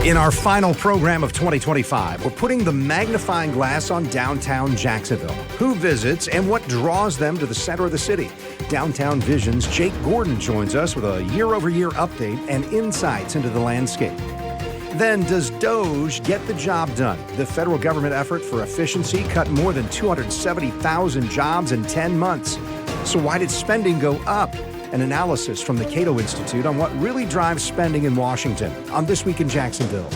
In our final program of 2025, we're putting the magnifying glass on downtown Jacksonville. Who visits and what draws them to the center of the city? Downtown Vision's Jake Gordon joins us with a year-over-year update and insights into the landscape. Then, does DOGE get the job done? The federal government effort for efficiency cut more than 270,000 jobs in 10 months. So why did spending go up? An analysis from the Cato Institute on what really drives spending in Washington on This Week in Jacksonville.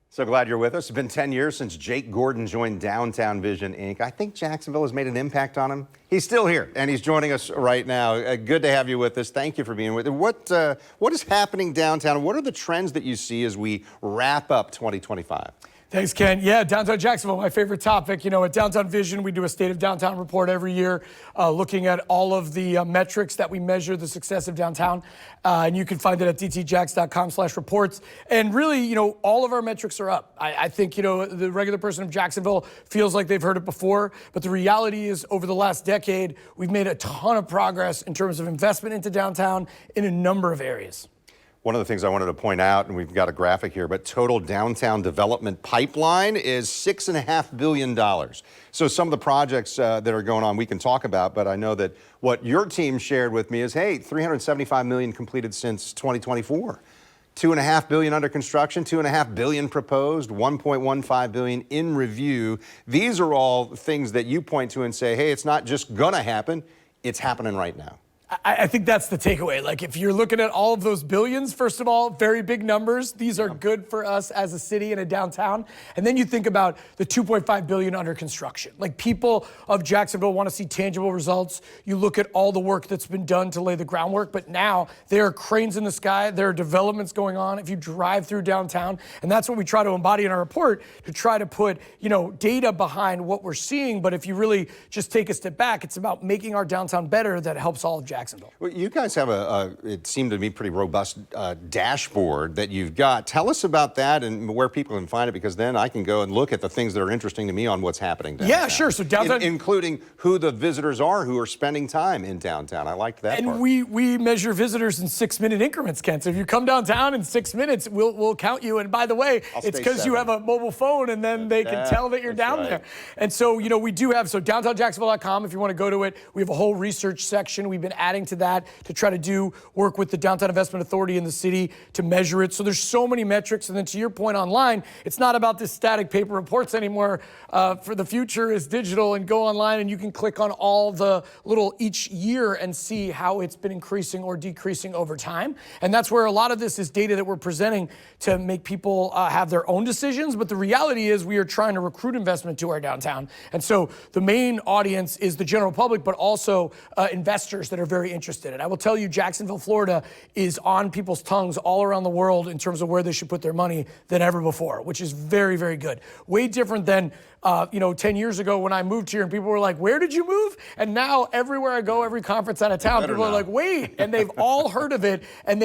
So glad you're with us. It's been 10 years since Jake Gordon joined Downtown Vision, Inc. I think Jacksonville has made an impact on him. He's still here, and he's joining us right now. Good to have you with us. Thank you for being with us. What is happening downtown? What are the trends that you see as we wrap up 2025? Thanks, Ken. Yeah, downtown Jacksonville, my favorite topic. You know, at Downtown Vision, we do a State of Downtown report every year, looking at all of the metrics that we measure the success of downtown. And you can find it at dtjax.com/reports. And really, you know, all of our metrics are up. I think, you know, the regular person of Jacksonville feels like they've heard it before. But the reality is, over the last decade, we've made a ton of progress in terms of investment into downtown in a number of areas. One of the things I wanted to point out, and we've got a graphic here, but total downtown development pipeline is $6.5 billion. So some of the projects that are going on we can talk about, but I know that what your team shared with me is, hey, $375 million completed since 2024. $2.5 billion under construction, $2.5 billion proposed, $1.15 billion in review. These are all things that you point to and say, hey, it's not just gonna happen, it's happening right now. I think that's the takeaway. Like, if you're looking at all of those billions, first of all, very big numbers. These are good for us as a city and a downtown. And then you think about the $2.5 billion under construction. Like, people of Jacksonville want to see tangible results. You look at all the work that's been done to lay the groundwork, but now there are cranes in the sky. There are developments going on if you drive through downtown. And that's what we try to embody in our report, to try to put, you know, data behind what we're seeing. But if you really just take a step back, it's about making our downtown better that helps all of Jacksonville. Well, you guys have it seemed to me, pretty robust dashboard that you've got. Tell us about that and where people can find it, because then I can go and look at the things that are interesting to me on what's happening downtown. Yeah, sure. So downtown, including who the visitors are who are spending time in downtown. I liked that part. And we measure visitors in 6-minute increments, Ken. So if you come downtown in 6 minutes, we'll count you. And by the way, it's because you have a mobile phone, and then they can tell that you're down there. And so, you know, we do have, so downtownjacksonville.com, if you want to go to it, we have a whole research section. We've been adding to that to try to do work with the Downtown Investment Authority in the city to measure it. So there's so many metrics. And then to your point online, it's not about this static paper reports anymore. For the future is digital, and go online and you can click on all the little each year and see how it's been increasing or decreasing over time. And that's where a lot of this is data that we're presenting to make people have their own decisions. But the reality is we are trying to recruit investment to our downtown. And so the main audience is the general public, but also investors that are very interested. And I will tell you, Jacksonville, Florida is on people's tongues all around the world in terms of where they should put their money than ever before, which is very, very good. Way different than, 10 years ago when I moved here and people were like, where did you move? And now everywhere I go, every conference out of town, people are like, wait, and they've all heard of it, and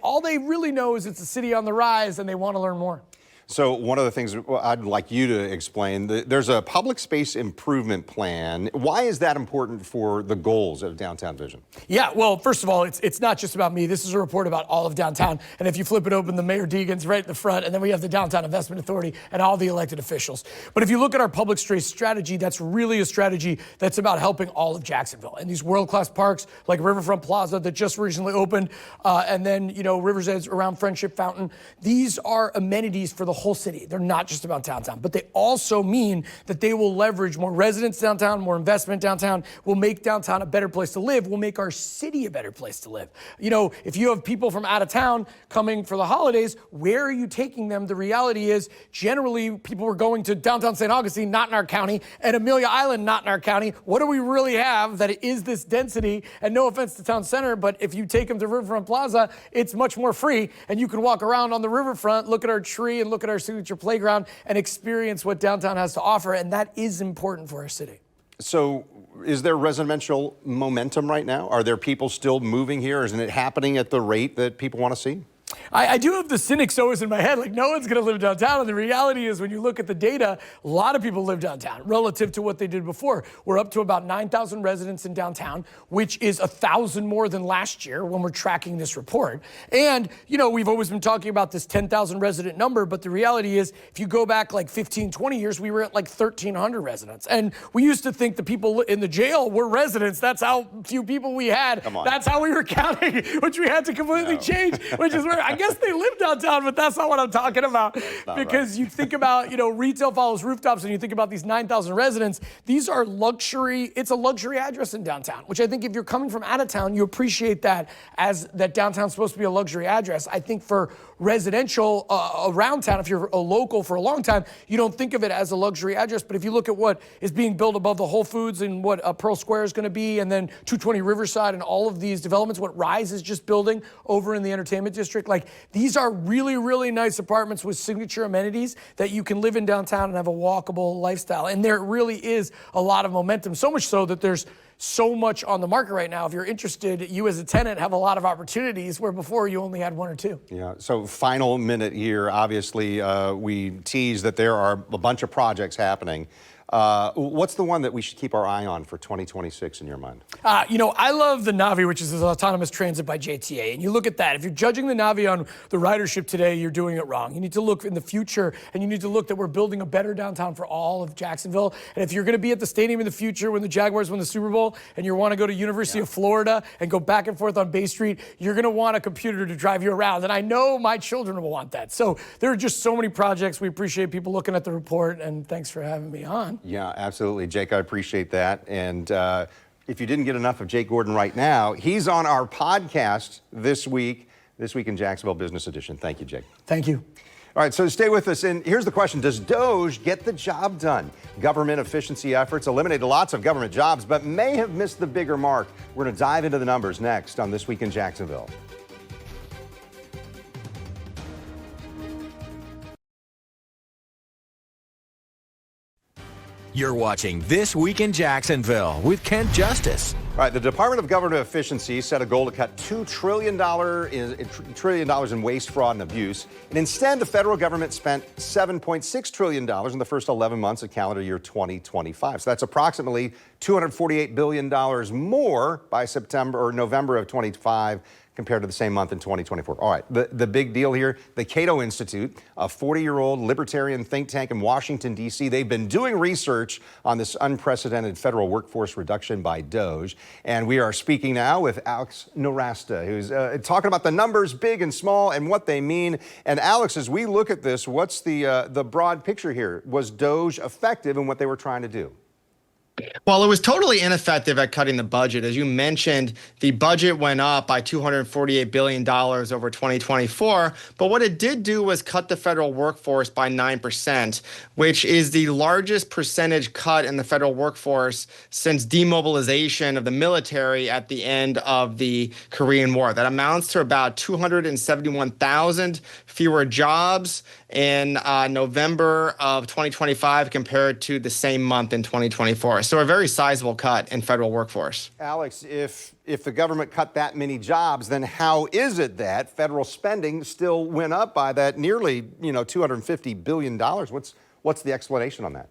all they really know is it's a city on the rise, and they want to learn more. So one of the things I'd like you to explain, there's a public space improvement plan. Why is that important for the goals of Downtown Vision? Yeah, well, first of all, it's not just about me. This is a report about all of downtown. And if you flip it open, the Mayor Deegan's right in the front, and then we have the Downtown Investment Authority and all the elected officials. But if you look at our public space strategy, that's really a strategy that's about helping all of Jacksonville. And these world-class parks like Riverfront Plaza that just recently opened, and then, River's Edge around Friendship Fountain, these are amenities for the whole city. They're not just about downtown, but they also mean that they will leverage more residents downtown, more investment downtown, will make downtown a better place to live, will make our city a better place to live. If you have people from out of town coming for the holidays, where are you taking them? The reality is, generally, people are going to downtown St. Augustine, not in our county, and Amelia Island, not in our county. What do we really have that is this density? And no offense to Town Center, but if you take them to Riverfront Plaza, it's much more free, and you can walk around on the riverfront, look at our tree, and look at our signature playground and experience what downtown has to offer, and that is important for our city. So is there residential momentum right now? Are there people still moving here? Isn't it happening at the rate that people want to see? I do have the cynics always in my head, like no one's going to live downtown. And the reality is when you look at the data, a lot of people live downtown relative to what they did before. We're up to about 9,000 residents in downtown, which is 1,000 more than last year when we're tracking this report. And, you know, we've always been talking about this 10,000 resident number, but the reality is if you go back like 15, 20 years, we were at like 1,300 residents. And we used to think the people in the jail were residents. That's how few people we had. That's how we were counting, which we had to completely change, which is where I guess they live downtown, but that's not what I'm talking about. Because right. You think about, you know, retail follows rooftops, and you think about these 9,000 residents. These are luxury. It's a luxury address in downtown, which I think if you're coming from out of town, you appreciate that as that downtown's supposed to be a luxury address. I think for residential around town, if you're a local for a long time, you don't think of it as a luxury address. But if you look at what is being built above the Whole Foods and what Pearl Square is going to be, and then 220 Riverside and all of these developments, what Rise is just building over in the entertainment district, like these are really, really nice apartments with signature amenities that you can live in downtown and have a walkable lifestyle. And there really is a lot of momentum, so much so that there's so much on the market right now. If you're interested, you as a tenant have a lot of opportunities where before you only had one or two. Yeah, so final minute here. Obviously, we tease that there are a bunch of projects happening. What's the one that we should keep our eye on for 2026 in your mind? You know, I love the Navi, which is autonomous transit by JTA. And you look at that. If you're judging the Navi on the ridership today, you're doing it wrong. You need to look in the future, and you need to look that we're building a better downtown for all of Jacksonville. And if you're going to be at the stadium in the future when the Jaguars win the Super Bowl, and you want to go to University of Florida and go back and forth on Bay Street, you're going to want a computer to drive you around. And I know my children will want that. So there are just so many projects. We appreciate people looking at the report, and thanks for having me on. Yeah, absolutely. Jake, I appreciate that. And if you didn't get enough of Jake Gordon right now, he's on our podcast this week in Jacksonville Business Edition. Thank you, Jake. Thank you. All right, so stay with us. And here's the question. Does DOGE get the job done? Government efficiency efforts eliminated lots of government jobs, but may have missed the bigger mark. We're going to dive into the numbers next on This Week in Jacksonville. You're watching This Week in Jacksonville with Kent Justice. All right, the Department of Government Efficiency set a goal to cut $2 trillion in waste, fraud, and abuse. And instead, the federal government spent $7.6 trillion in the first 11 months of calendar year 2025. So that's approximately $248 billion more by September or November of 2025 compared to the same month in 2024. All right, the big deal here, the Cato Institute, a 40-year-old libertarian think tank in Washington, D.C., they've been doing research on this unprecedented federal workforce reduction by DOGE. And we are speaking now with Alex Narasta, who's talking about the numbers, big and small, and what they mean. And Alex, as we look at this, what's the broad picture here? Was DOGE effective in what they were trying to do? Well, it was totally ineffective at cutting the budget. As you mentioned, the budget went up by $248 billion over 2024. But what it did do was cut the federal workforce by 9%, which is the largest percentage cut in the federal workforce since demobilization of the military at the end of the Korean War. That amounts to about 271,000 fewer jobs in November of 2025 compared to the same month in 2024. So a very sizable cut in federal workforce. Alex, if the government cut that many jobs, then how is it that federal spending still went up by that nearly, $250 billion? What's the explanation on that?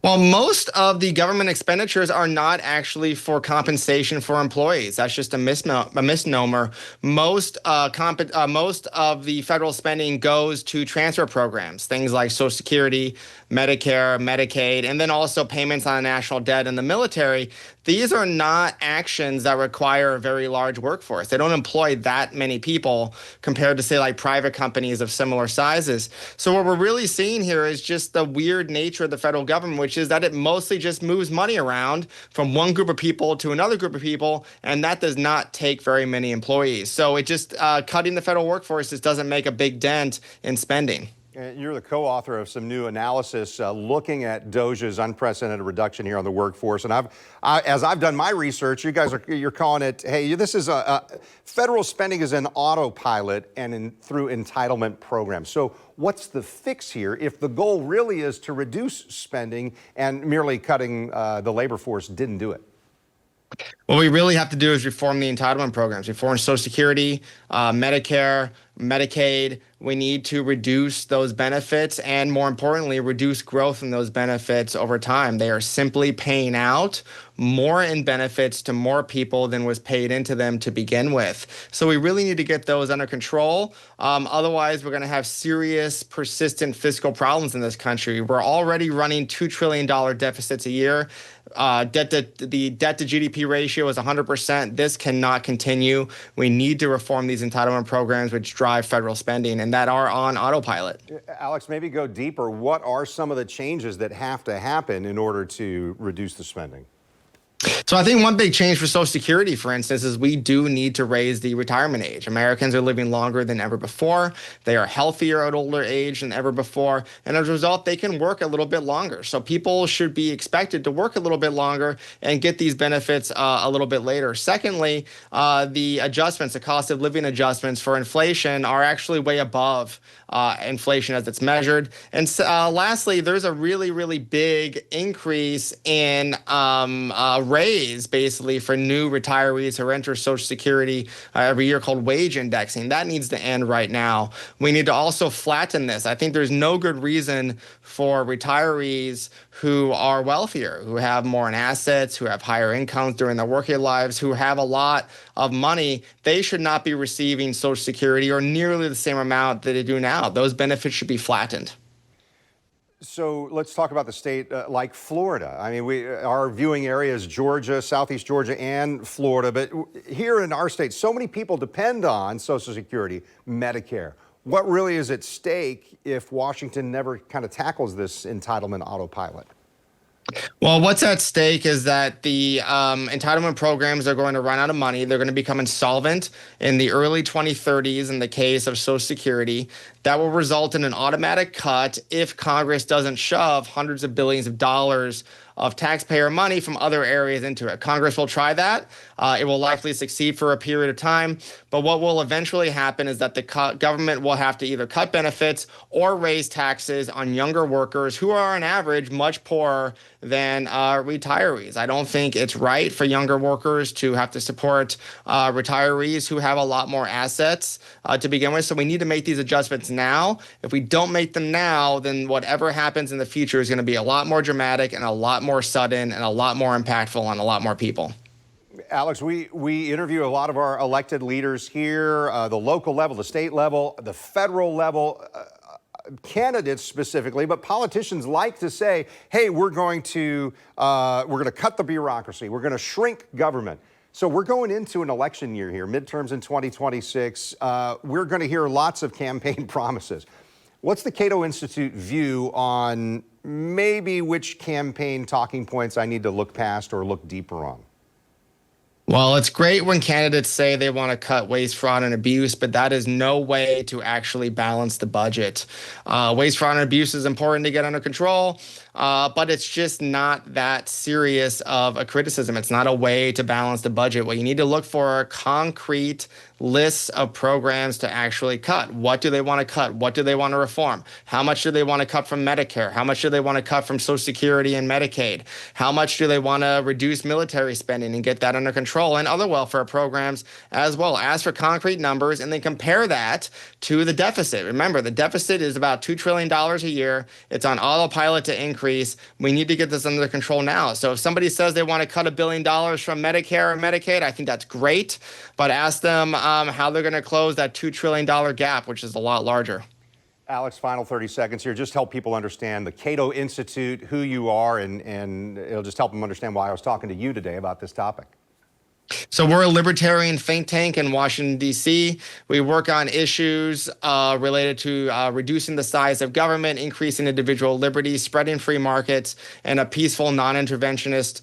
Well, most of the government expenditures are not actually for compensation for employees. That's just a misnomer. Most of the federal spending goes to transfer programs, things like Social Security, Medicare, Medicaid, and then also payments on national debt in the military. These are not actions that require a very large workforce. They don't employ that many people compared to, say, like private companies of similar sizes. So what we're really seeing here is just the weird nature of the federal government, which is that it mostly just moves money around from one group of people to another group of people, and that does not take very many employees. So it just cutting the federal workforce just doesn't make a big dent in spending. You're the co-author of some new analysis looking at DOGE's unprecedented reduction here on the workforce. And as I've done my research, you're calling it, hey, this is federal spending is an autopilot and through entitlement programs. So what's the fix here if the goal really is to reduce spending and merely cutting the labor force didn't do it? What we really have to do is reform the entitlement programs, reform Social Security, Medicare, Medicaid. We need to reduce those benefits and, more importantly, reduce growth in those benefits over time. They are simply paying out more in benefits to more people than was paid into them to begin with. So we really need to get those under control. Otherwise, we're going to have serious, persistent fiscal problems in this country. We're already running $2 trillion deficits a year. The debt to GDP ratio is 100%. This cannot continue. We need to reform these entitlement programs which drive federal spending and that are on autopilot. Alex, maybe go deeper. What are some of the changes that have to happen in order to reduce the spending? So I think one big change for Social Security, for instance, is we do need to raise the retirement age. Americans are living longer than ever before. They are healthier at older age than ever before. And as a result, they can work a little bit longer. So people should be expected to work a little bit longer and get these benefits a little bit later. Secondly, the adjustments, the cost of living adjustments for inflation are actually way above inflation as it's measured. And lastly, there's a really, really big increase in raise basically for new retirees who enter Social Security every year called wage indexing. That needs to end right now. We need to also flatten this. I think there's no good reason for retirees who are wealthier, who have more in assets, who have higher incomes during their working lives, who have a lot of money. They should not be receiving Social Security or nearly the same amount that they do now. Those benefits should be flattened. So let's talk about the state like Florida. I mean, our viewing area is Georgia, Southeast Georgia, and Florida. But here in our state, so many people depend on Social Security, Medicare. What really is at stake if Washington never kind of tackles this entitlement autopilot? Well, what's at stake is that the entitlement programs are going to run out of money. They're going to become insolvent in the early 2030s in the case of Social Security. That will result in an automatic cut if Congress doesn't shove hundreds of billions of dollars of taxpayer money from other areas into it. Congress will try that. It will likely succeed for a period of time. But what will eventually happen is that the government will have to either cut benefits or raise taxes on younger workers who are on average much poorer than retirees. I don't think it's right for younger workers to have to support retirees who have a lot more assets to begin with. So we need to make these adjustments now. If we don't make them now, then whatever happens in the future is going to be a lot more dramatic and a lot more sudden and a lot more impactful on a lot more people. Alex, we interview a lot of our elected leaders here, the local level, the state level, the federal level, candidates specifically, but politicians like to say, hey, we're going to cut the bureaucracy. We're going to shrink government. So we're going into an election year here, midterms in 2026. We're going to hear lots of campaign promises. What's the Cato Institute view on maybe which campaign talking points I need to look past or look deeper on? Well, it's great when candidates say they want to cut waste, fraud, and abuse, but that is no way to actually balance the budget. Waste, fraud, and abuse is important to get under control, but it's just not that serious of a criticism. It's not a way to balance the budget. What you need to look for are concrete lists of programs to actually cut. What do they want to cut? What do they want to reform? How much do they want to cut from Medicare? How much do they want to cut from Social Security and Medicaid? How much do they want to reduce military spending and get that under control, and other welfare programs as well? Ask for concrete numbers and then compare that to the deficit. Remember, the deficit is about $2 trillion a year. It's on autopilot to increase. We need to get this under control now. So if somebody says they want to cut $1 billion from Medicare or Medicaid, I think that's great, but ask them how they're going to close that $2 trillion gap, which is a lot larger. Alex, final 30 seconds here. Just help people understand the Cato Institute, who you are, and it'll just help them understand why I was talking to you today about this topic. So we're a libertarian think tank in Washington, D.C. We work on issues related to reducing the size of government, increasing individual liberties, spreading free markets, and a peaceful, non-interventionist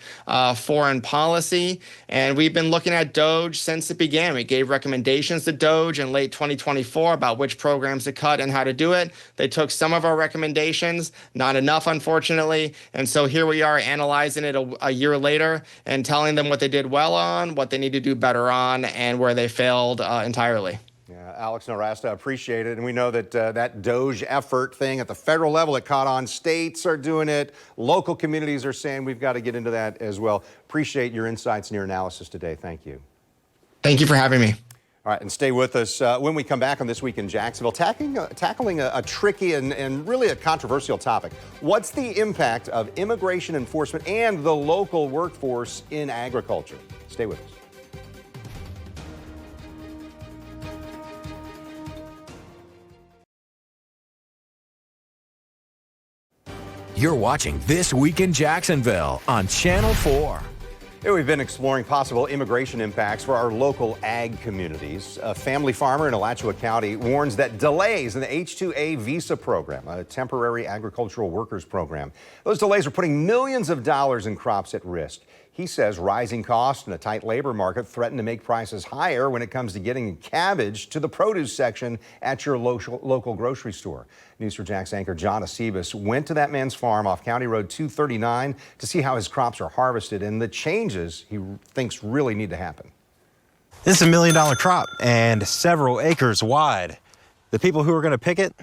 foreign policy. And we've been looking at DOGE since it began. We gave recommendations to DOGE in late 2024 about which programs to cut and how to do it. They took some of our recommendations, not enough, unfortunately. And so here we are analyzing it a year later and telling them what they did well on, what they need to do better on, and where they failed entirely. Yeah, Alex Nowrasteh, appreciate it. And we know that that DOGE effort thing at the federal level, it caught on. States are doing it. Local communities are saying we've got to get into that as well. Appreciate your insights and your analysis today. Thank you. Thank you for having me. All right, and stay with us when we come back on This Week in Jacksonville, tackling a tricky and really a controversial topic. What's the impact of immigration enforcement and the local workforce in agriculture? Stay with us. You're watching This Week in Jacksonville on Channel 4. Here we've been exploring possible immigration impacts for our local ag communities. A family farmer in Alachua County warns that delays in the H-2A visa program, a temporary agricultural workers program, those delays are putting millions of dollars in crops at risk. He says rising costs and a tight labor market threaten to make prices higher when it comes to getting cabbage to the produce section at your local grocery store. News4JAX anchor John Acebus went to that man's farm off County Road 239 to see how his crops are harvested and the changes he thinks really need to happen. This is $1 million crop and several acres wide. The people who are going to pick it,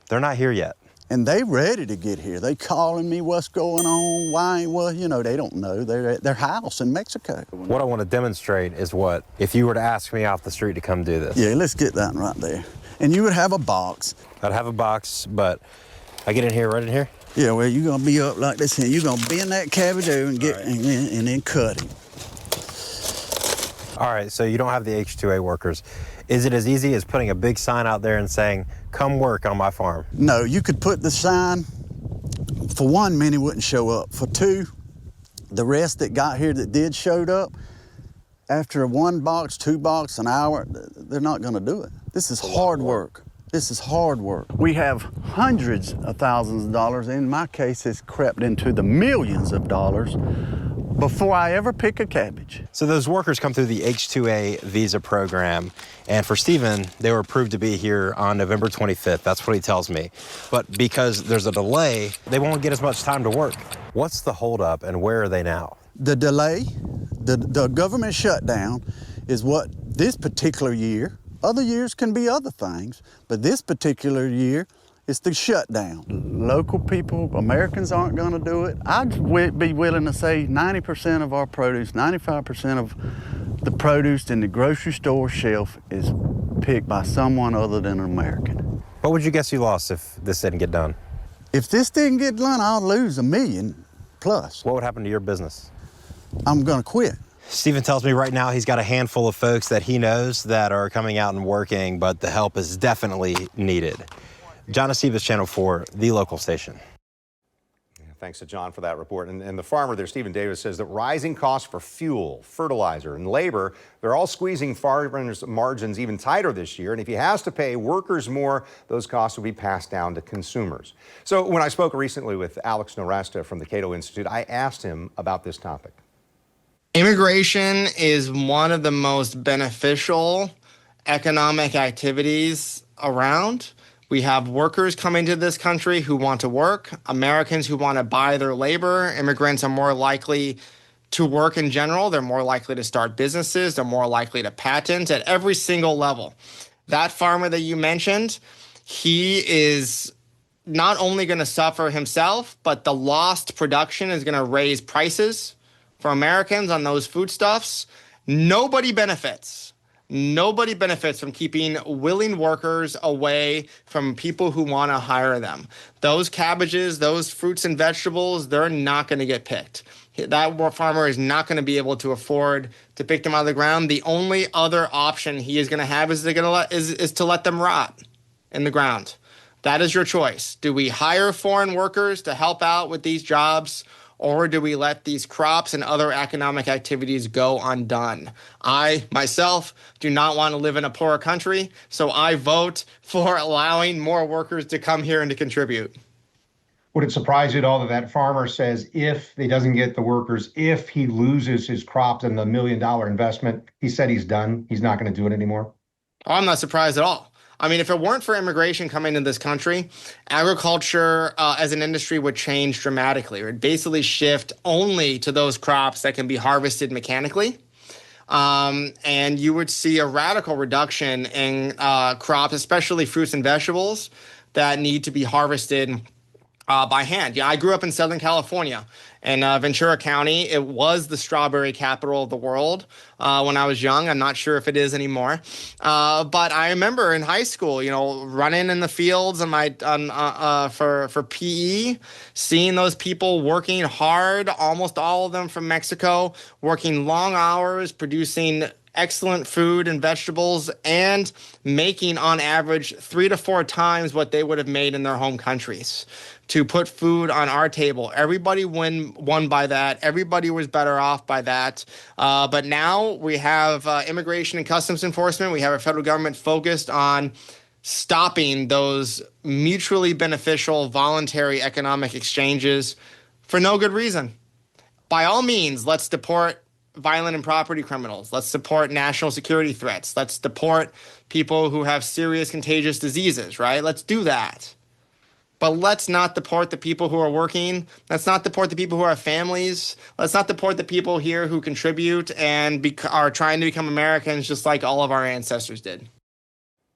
they're not here yet. And they ready to get here. They calling me what's going on, why, well, you know, they don't know. They're at their house in Mexico. What I want to demonstrate is what, if you were to ask me off the street to come do this. Yeah, let's get that right there. And you would have a box. I'd have a box, but I get in here, right in here? Yeah, well, you're gonna be up like this and you're gonna bend that cabbage over and get, and then cut it. All right, so you don't have the H-2A workers. Is it as easy as putting a big sign out there and saying, come work on my farm? No, you could put the sign, for one, many wouldn't show up. For two, the rest that got here that did showed up, after one box, 2 box, an hour, they're not gonna do it. This is hard work. This is hard work. We have hundreds of thousands of dollars. In my case, it's crept into the millions of dollars before I ever pick a cabbage. So those workers come through the H-2A visa program, and for Stephen, they were approved to be here on November 25th. That's what he tells me. But because there's a delay, they won't get as much time to work. What's the holdup, and where are they now? The delay, the government shutdown is what this particular year, other years can be other things, but this particular year, it's the shutdown. Local people, Americans aren't gonna do it. I'd be willing to say 90% of our produce, 95% of the produce in the grocery store shelf is picked by someone other than an American. What would you guess you lost if this didn't get done? If this didn't get done, I'll lose $1 million plus. What would happen to your business? I'm gonna quit. Stephen tells me right now he's got a handful of folks that he knows that are coming out and working, but the help is definitely needed. John Acebus, Channel 4, the local station. Thanks to John for that report. And the farmer there, Stephen Davis, says that rising costs for fuel, fertilizer, and labor, they're all squeezing farmers' margins even tighter this year. And if he has to pay workers more, those costs will be passed down to consumers. So when I spoke recently with Alex Noresta from the Cato Institute, I asked him about this topic. Immigration is one of the most beneficial economic activities around. We have workers coming to this country who want to work, Americans who want to buy their labor. Immigrants are more likely to work in general. They're more likely to start businesses. They're more likely to patent at every single level. That farmer that you mentioned, he is not only going to suffer himself, but the lost production is going to raise prices for Americans on those foodstuffs. Nobody benefits. Nobody benefits from keeping willing workers away from people who want to hire them. Those cabbages, those fruits and vegetables, they're not going to get picked. That farmer is not going to be able to afford to pick them out of the ground. The only other option he is going to have is to let them rot in the ground. That is your choice. Do we hire foreign workers to help out with these jobs, or do we let these crops and other economic activities go undone? I, myself, do not want to live in a poorer country, so I vote for allowing more workers to come here and to contribute. Would it surprise you at all that that farmer says if he doesn't get the workers, if he loses his crops and the $1 million investment, he said he's done, he's not going to do it anymore? Oh, I'm not surprised at all. I mean, if it weren't for immigration coming into this country, agriculture as an industry would change dramatically. It would basically shift only to those crops that can be harvested mechanically. And you would see a radical reduction in crops, especially fruits and vegetables, that need to be harvested by hand. Yeah, I grew up in Southern California, in Ventura County. It was the strawberry capital of the world when I was young. I'm not sure if it is anymore, but I remember in high school, running in the fields for PE, seeing those people working hard, almost all of them from Mexico, working long hours, producing excellent food and vegetables, and making on average 3 to 4 times what they would have made in their home countries to put food on our table. Everybody won by that. Everybody was better off by that. But now we have Immigration and Customs Enforcement. We have our federal government focused on stopping those mutually beneficial voluntary economic exchanges for no good reason. By all means, let's deport violent and property criminals. Let's support national security threats. Let's deport people who have serious contagious diseases, right? Let's do that. But let's not deport the people who are working. Let's not deport the people who have families. Let's not deport the people here who contribute and are trying to become Americans just like all of our ancestors did.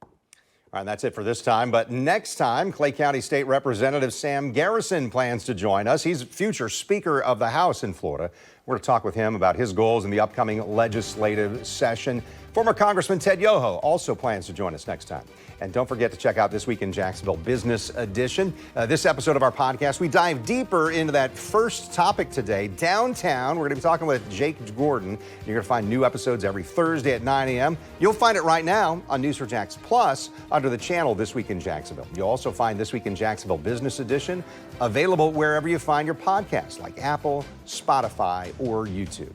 All right, that's it for this time. But next time, Clay County State Representative Sam Garrison plans to join us. He's future Speaker of the House in Florida. We're going to talk with him about his goals in the upcoming legislative session. Former Congressman Ted Yoho also plans to join us next time. And don't forget to check out This Week in Jacksonville Business Edition. This episode of our podcast, we dive deeper into that first topic today, downtown. We're going to be talking with Jake Gordon. You're going to find new episodes every Thursday at 9 a.m. You'll find it right now on News4JAX Plus under the channel This Week in Jacksonville. You'll also find This Week in Jacksonville Business Edition available wherever you find your podcasts, like Apple, Spotify, or YouTube.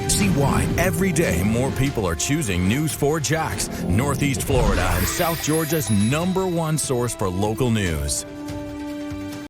See why every day more people are choosing News4JAX, Northeast Florida and South Georgia's #1 source for local news.